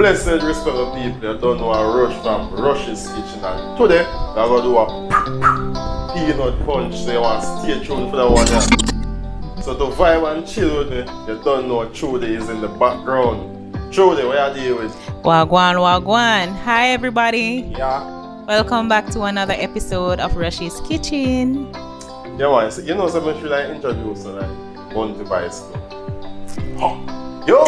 Blessed respected people, you don't know a rush from Rushie's Kitchen, and today we're going to do a peanut punch, so you want to stay tuned for that one. Yeah. So to vibe and chill with me, you don't know Trudy is in the background. Trudy, what are you doing with? Wagwan, wagwan. Hi everybody. Yeah. Welcome back to another episode of RUSHIE'S Kitchen. Yeah man, so, you know something should I introduce you, like Bounty Bicycle. Oh. Yo!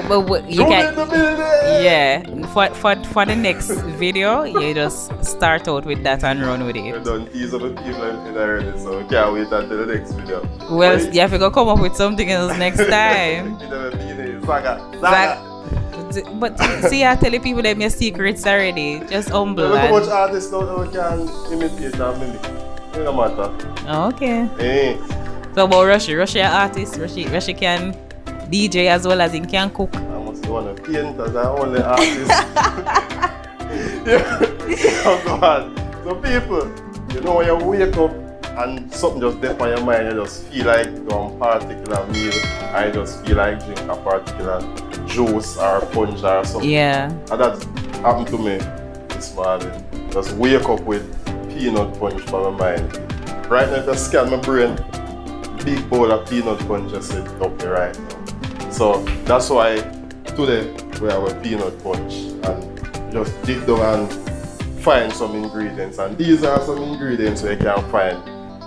But you can, yeah. For the next video, you just start out with that and run with it. You don't tease other people in already, so we can't wait until the next video. Well, you have to go come up with something else next time. Saga. But see, I tell the people them your secrets already. Just humble. Look how much artists now that we can imitate and mimic. It don't matter. Okay. Hey. So about Rushie an artist. Rushie can DJ as well as he can cook. I must be one of the painters, I'm only artist. Yeah. Oh God. So people, you know when you wake up and something just deep on your mind, you just feel like doing a particular meal, I just feel like drink a particular juice or punch or something. Yeah. And that happened to me this morning. Just wake up with peanut punch for my mind. Right now, if I scan my brain, big bowl of peanut punch just sit up there right now. So that's why today we have a peanut punch and just dig down and find some ingredients. And these are some ingredients we can find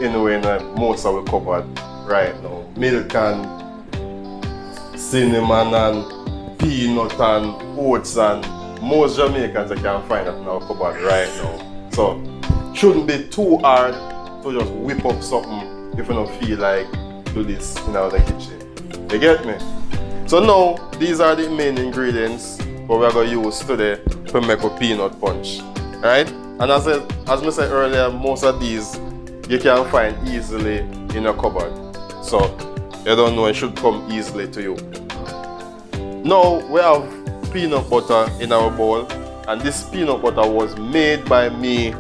anywhere in most of the cupboard right now. Milk and cinnamon and peanut and oats, and most Jamaicans I can find that in our cupboard right now. So shouldn't be too hard to just whip up something if you don't feel like do this in our kitchen. You get me? So now these are the main ingredients what we're going to use today to make a peanut punch. Right? And as I said earlier, most of these you can find easily in a cupboard. So you don't know, it should come easily to you. Now we have peanut butter in our bowl, and this peanut butter was made by me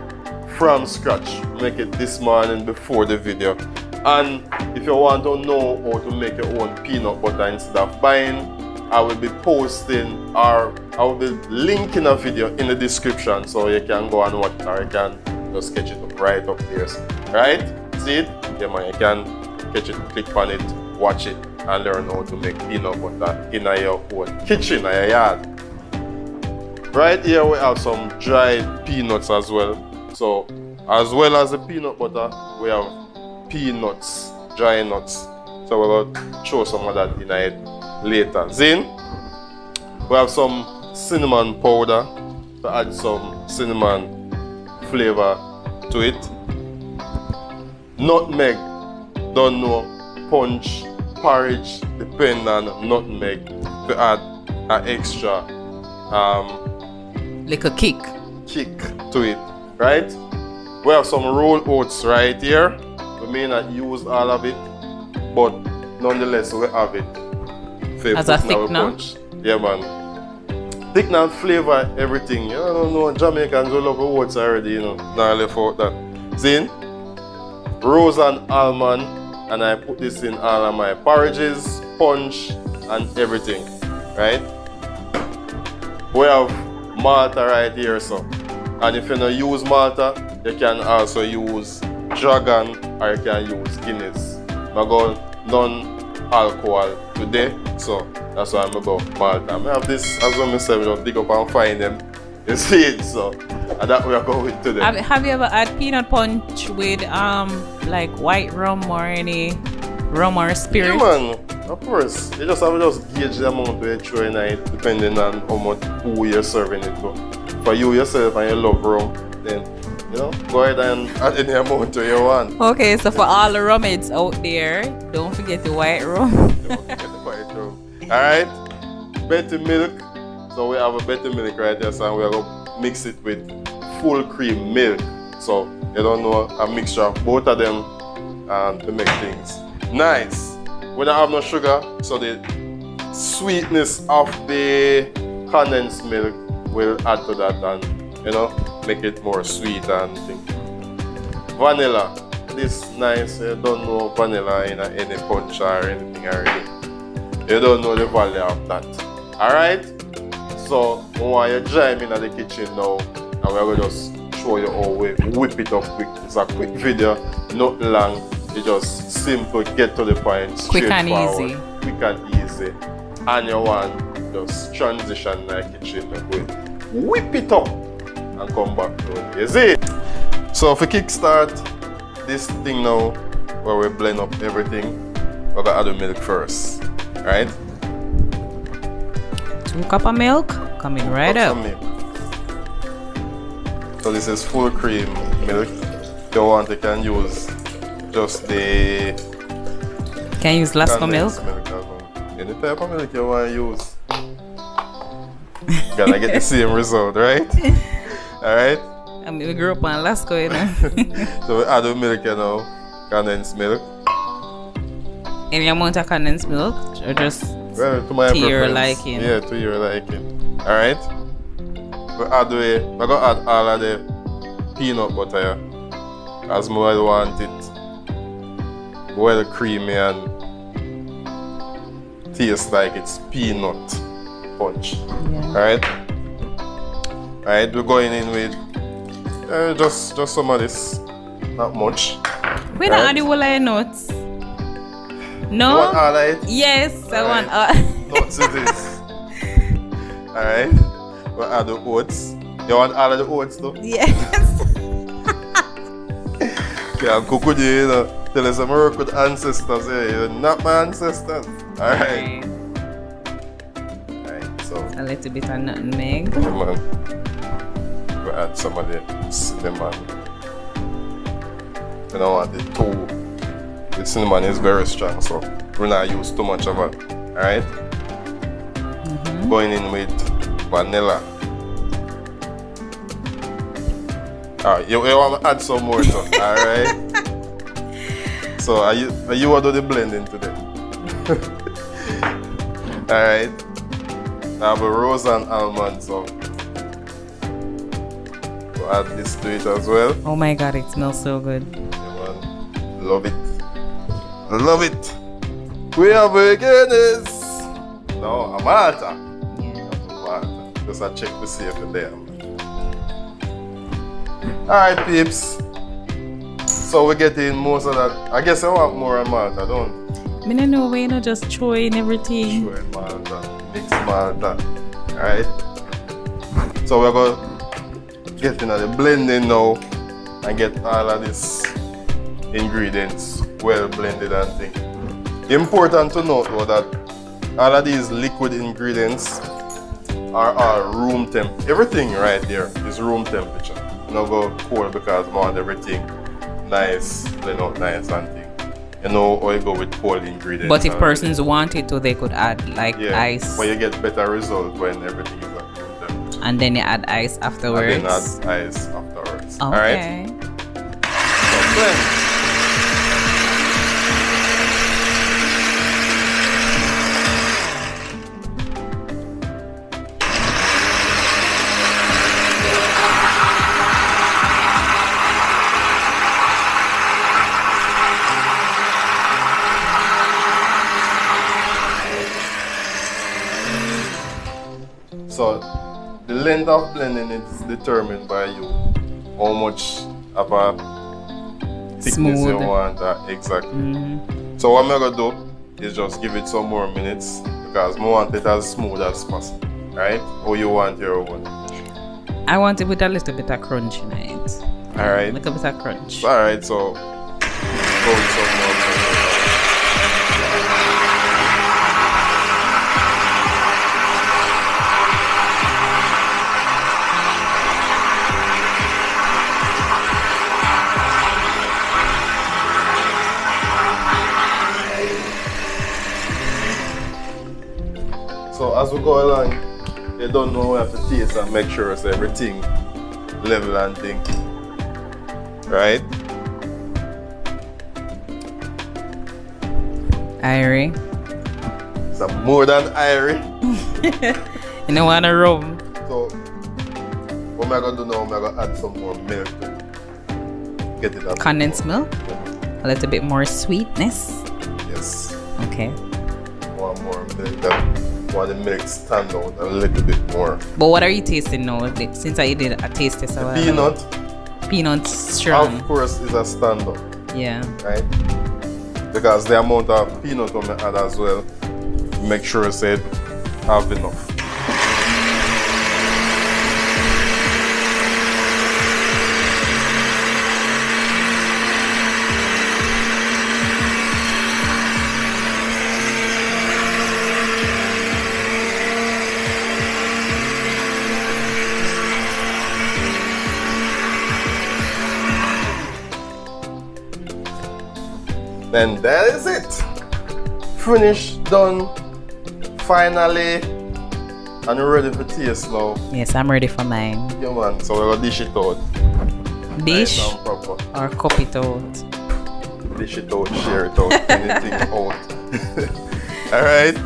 from scratch. Make it this morning before the video. And if you want to know how to make your own peanut butter instead of buying, I will be posting or I will be linking a video in the description so you can go and watch it, or you can just sketch it up right up there. Right? See it? Yeah man, you can catch it, click on it, watch it, and learn how to make peanut butter in your own kitchen, in your yard. Right here we have some dried peanuts as well. So as well as the peanut butter, we have peanuts, dry nuts. So we're going to throw some of that in it later. Then we have some cinnamon powder to add some cinnamon flavor to it. Nutmeg, don't know, punch, porridge, depend on nutmeg to add an extra like a kick to it, right? We have some rolled oats right here. We may not use all of it, but nonetheless we have it for as a thickener. Yeah man. Thickener and flavor everything. You don't know, Jamaicans will love the oats already, you know. Now left out that. See? Rose and almond, and I put this in all of my porridges, punch, and everything. Right? We have Malta right here, so. And if you don't use Malta, you can also use Dragon or you can use Guinness. I'm going non-alcohol today, so that's why I'm going to go Malta. I have this as well myself, just dig up and find them. You see it, so and that we are going with today. Have you ever had peanut punch with like white rum or any rum or spirit? Yeah man, of course. You just have to just gauge the amount you throw in it depending on how much who you're serving it to. For you yourself and you love rum, then you know, go ahead and add any amount to your one. Okay, so for all the rumheads out there, don't forget the white rum. Don't forget the white rum. Alright, better milk. So we have a better milk right there, so we're going to mix it with full cream milk. So you don't know, a mixture of both of them to make things nice. We don't have no sugar, so the sweetness of the condensed milk will add to that and you know, make it more sweet and thing. Vanilla. This nice, I don't know vanilla in any punch or anything already. You don't know the value of that. Alright? So, I want you to join me in the kitchen now, and we're going to just show you how we whip it up quick. It's a quick video, not long. It's just simple, get to the point, Quick and straightforward, easy. Quick and easy. And you want just transition in the kitchen, like we whip it up and come back to it. You see? So, for kickstart this thing now, where we blend up everything, we're going to add the milk first. Right? 2 cups of milk coming right up. So this is full cream milk. If you want, you can use just the Can you use Lasco milk? Any type of milk you want to use. Gonna get the same result, right? Alright? I mean, we grew up on Lasco, you know. So we add the milk, you know, condensed milk. Any amount of condensed milk, or just Well, to my your preference. liking? Yeah, to your liking. Alright? We're gonna add all of the peanut butter here, as more I want it well creamy and taste like it's peanut punch. Yeah. Alright? Alright, we're going in with just some of this, not much. We don't add the whole of your nuts. No? You want all of it? Yes, I want all. Nuts it is. Alright? We'll add the oats. You want all of the oats though? Yes. Yeah, I'm cook with you, you know. Tell us I'm work with ancestors here. You're not my ancestors. Alright. Alright, so A little bit of nutmeg. come on. We'll add some of the cinnamon. You don't want it too. The cinnamon is very strong, so we're not use too much of it. Alright? Going in with vanilla. Alright, you want to add some more to it, alright? So are you want to do the blending today? Alright. I have a rose and almond, so we'll add this to it as well. Oh my god, it smells so good. Yeah, man. Love it. Love it. We are beginners. No, I'm Malta. Yeah. Just a check to see if you're there. Alright, peeps. So we're getting most of that. I guess I want more of Malta, don't I mean, I know we not just throw in everything. Sure, Malta. Mix Malta. Alright. So we're going to get into the blending now and get all of these ingredients well blended and things. Important to note though that all of these liquid ingredients are room temp. Everything right there is room temperature. You know, go cold because I want everything nice, blend out nice and thing. You know how you go with cold ingredients. But if persons wanted to, they could add like ice. But you get better result when everything is at room temperature. And then you add ice afterwards. And then add ice afterwards. Okay. Alright? So blend. So the length of blending is determined by you. How much of a thickness Smooth. you want. Exactly. So what I'm gonna do is just give it some more minutes because I want it as smooth as possible. Right? How you want your own. I want it with a little bit of crunch in it. Alright. A little bit of crunch. Alright, so go with some more. So as we go along, you don't know we have to taste and make sure it's everything level and thing. Right? Irie. So more than irie. You don't want to rum. So what am I gonna do now? I'm gonna add some more milk to it. Get it up. Condensed milk. A little bit more sweetness. Yes. Okay. One more that want the milk stand out a little bit more. But what are you tasting now? Since I did a taste test. Peanut strong. Of course, is a stand-up. Yeah. Right? Because the amount of peanut on the add as well, make sure I said have enough. Then that is it. Finished, done, finally, and you're ready for taste now. Yes, I'm ready for mine. Yeah, man. So we're gonna dish it out. Dish nice and proper. or cup it out? Dish it out, share it out, anything out. Alright.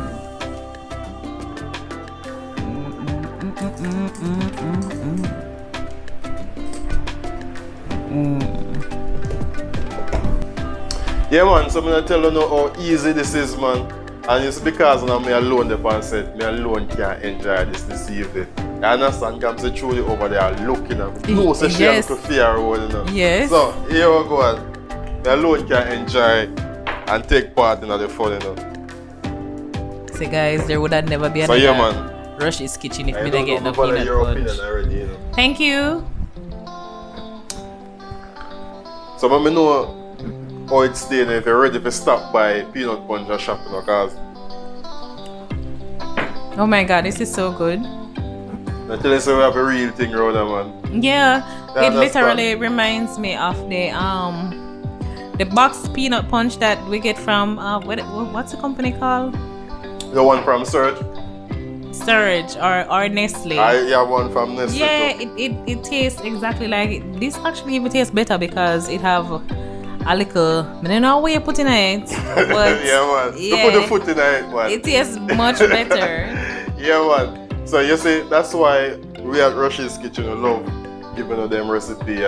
Yeah, man, so I'm gonna tell you now how easy this is, man. And it's because I'm me alone there on set. Me alone can't enjoy this evening. You understand? Because I'm truly over there looking at me. No, so she has to fear road, you know. Yes. So here we go. Me alone can enjoy and take part in the fun, you know. So guys, there would have never be so another yeah, man. Rushie's Kitchen if I we didn't get the peanut your punch. opinion already, you know. Thank you. So let me know how it's staying if you're ready to stop by Peanut Punch or shopping, because oh my god, this is so good. I tell you, so we have a real thing around there, man. Yeah, it literally reminds me of the box peanut punch that we get from what's the company called? The one from Surge? Surge or Nestle. I have one from Nestle. Yeah, too. it tastes exactly like it. This actually even tastes better because it have a little, I don't know where you put in it, but yeah, man. yeah, You put the foot in it, man. it tastes much better. Yeah, man. So you see, that's why we at Rushie's Kitchen love giving them recipe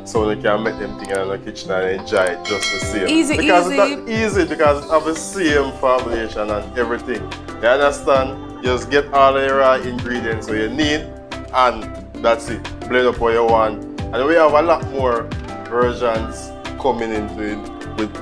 so they can make them things in the kitchen and enjoy it just the same. Easy, because easy. it's not easy because it have the same formulation and everything. You understand? You just get all the raw ingredients you need and that's it. Blend up what you want. And we have a lot more versions coming into it with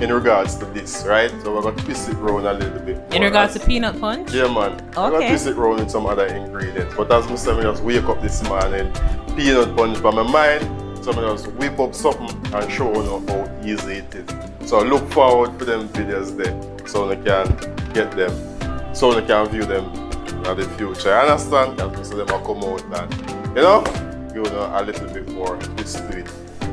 in regards to this, right? So we're gonna twist it around a little bit more. In regards to peanut punch? Yeah, man. We're gonna twist it around with some other ingredients. But as I said, I just wake up this morning, peanut punch by my mind, so I just whip up something and show you how easy it is. So look forward to them videos there so they can get them, so they can view them in the future. I understand that most of them will come out and, you know, give a little bit more twist to it.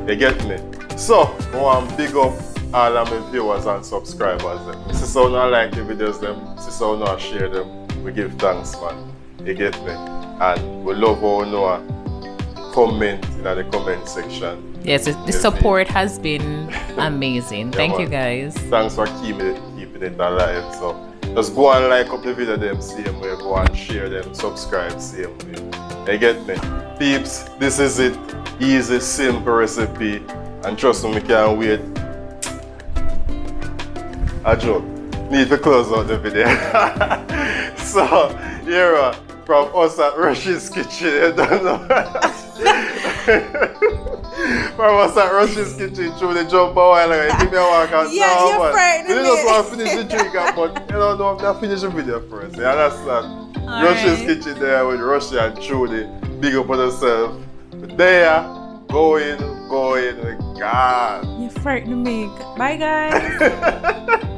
You get me? So, I want to big up all of my viewers and subscribers. This is how I like the videos, this is how I share them. We give thanks, man. You get me? And we love how you comment in the comment section. Yes, the support has been amazing. Yeah, thank man. you guys. Thanks for keeping it alive. So, just go and like up the video them same way, go and share them, subscribe same way. You get me? Peeps, this is it. Easy, simple recipe. And trust me, we can't wait. A joke. Need to close out the video. So, here from us at Rushie's Kitchen, you don't know. From us at Rushie's Kitchen, through the jump a while ago. Give me a walk out. Yeah, no, you're man. frightening You me. just want to finish the drink, but you know, no, I'm not finish the video first. You understand? All Rushie's right. Kitchen there with Rushie and Trudy. Big up on yourself. There, going, God. You're frightening me. Bye, guys.